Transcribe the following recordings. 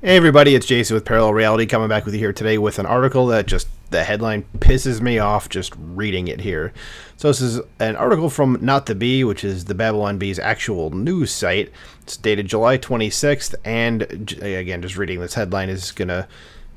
Hey everybody, it's Jason with Parallel Reality coming back with you here today with an article that just, the headline pisses me off just reading it here. So this is an article from Not the Bee, which is the Babylon Bee's actual news site. It's dated July 26th, and again, just reading this headline is going to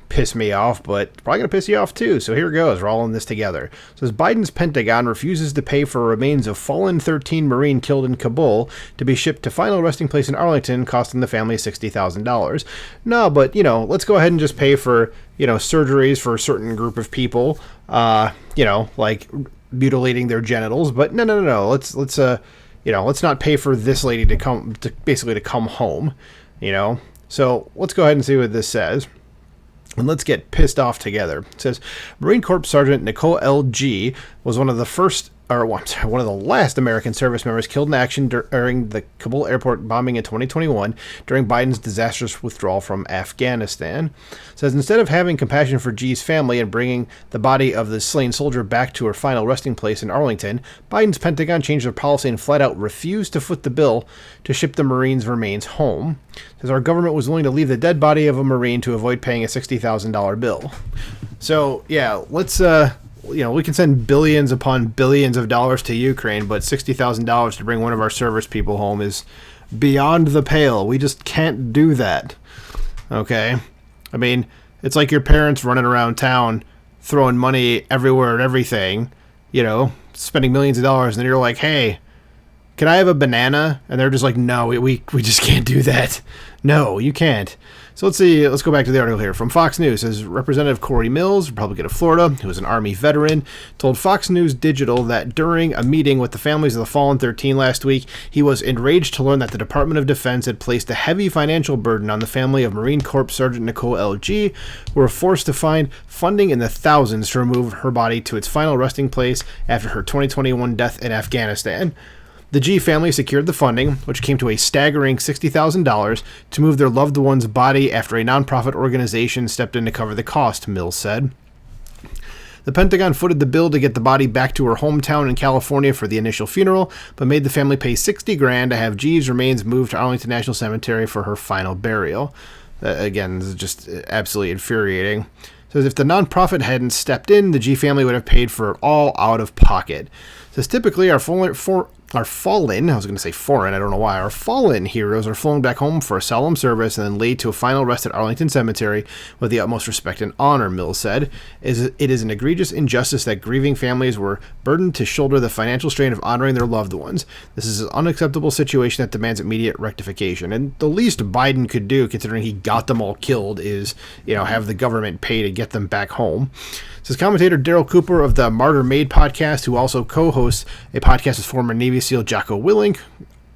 piss me off, but probably going to piss you off too. So here it goes. We're all in this together. It says Biden's Pentagon refuses to pay for remains of fallen 13 Marine killed in Kabul to be shipped to final resting place in Arlington, costing the family $60,000. No, but, let's go ahead and just pay for, surgeries for a certain group of people, like mutilating their genitals. But no. Let's not pay for this lady to come home, So let's go ahead and see what this says. And let's get pissed off together. It says Marine Corps Sergeant Nicole L.G. was one of the last American service members killed in action during the Kabul airport bombing in 2021 during Biden's disastrous withdrawal from Afghanistan. It says instead of having compassion for G's family and bringing the body of the slain soldier back to her final resting place in Arlington, Biden's Pentagon changed their policy and flat out refused to foot the bill to ship the Marine's remains home. It says our government was willing to leave the dead body of a Marine to avoid paying a $60,000 bill. So yeah, let's we can send billions upon billions of dollars to Ukraine, but $60,000 to bring one of our service people home is beyond the pale. We just can't do that. Okay? I mean, it's like your parents running around town throwing money everywhere and everything, spending millions of dollars, and then you're like, hey, can I have a banana? And they're just like, no, we just can't do that. No, you can't. So let's go back to the article here from Fox News. It says Representative Corey Mills, Republican of Florida, who is an Army veteran, told Fox News Digital that during a meeting with the families of the fallen 13 last week, he was enraged to learn that the Department of Defense had placed a heavy financial burden on the family of Marine Corps Sergeant Nicole L.G., who were forced to find funding in the thousands to remove her body to its final resting place after her 2021 death in Afghanistan. The G family secured the funding, which came to a staggering $60,000, to move their loved one's body after a nonprofit organization stepped in to cover the cost, Mills said. The Pentagon footed the bill to get the body back to her hometown in California for the initial funeral, but made the family pay $60,000 to have G's remains moved to Arlington National Cemetery for her final burial. Again, this is just absolutely infuriating. So if the nonprofit hadn't stepped in, the G family would have paid for it all out of pocket. Says typically our fallen heroes are flown back home for a solemn service and then laid to a final rest at Arlington Cemetery with the utmost respect and honor, Mills said. It is an egregious injustice that grieving families were burdened to shoulder the financial strain of honoring their loved ones. This is an unacceptable situation that demands immediate rectification. And the least Biden could do, considering he got them all killed, is, have the government pay to get them back home. Says commentator Daryl Cooper of the Martyr Made podcast, who also co-hosts a podcast with former Navy SEAL Jocko Willink,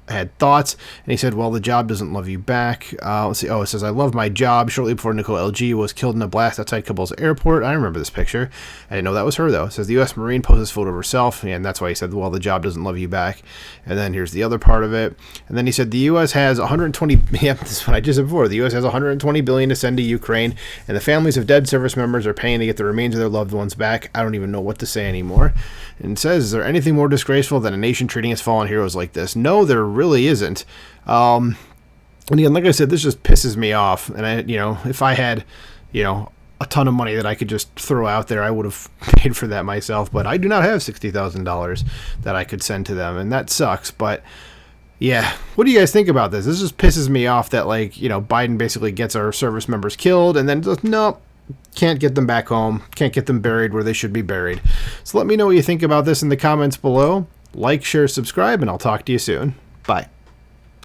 had thoughts, and he said, well, the job doesn't love you back. Let's see. It says, I love my job. Shortly before Nicole L.G. was killed in a blast outside Kabul's airport. I remember this picture. I didn't know that was her, though. It says the U.S. Marine posted this photo of herself, and that's why he said, well, the job doesn't love you back. And then here's the other part of it. And then he said the U.S. has 120, this is what I just said before. The U.S. has $120 billion to send to Ukraine, and the families of dead service members are paying to get the remains of their loved ones back. I don't even know what to say anymore. And it says, is there anything more disgraceful than a nation treating its fallen heroes like this? No, there really isn't. And again, like I said, this just pisses me off. And if I had, a ton of money that I could just throw out there, I would have paid for that myself. But I do not have $60,000 that I could send to them, and that sucks. But yeah, what do you guys think about this? This just pisses me off that Biden basically gets our service members killed, and then just nope. Can't get them back home. Can't get them buried where they should be buried. So let me know what you think about this in the comments below. Like, share, subscribe, and I'll talk to you soon. Bye.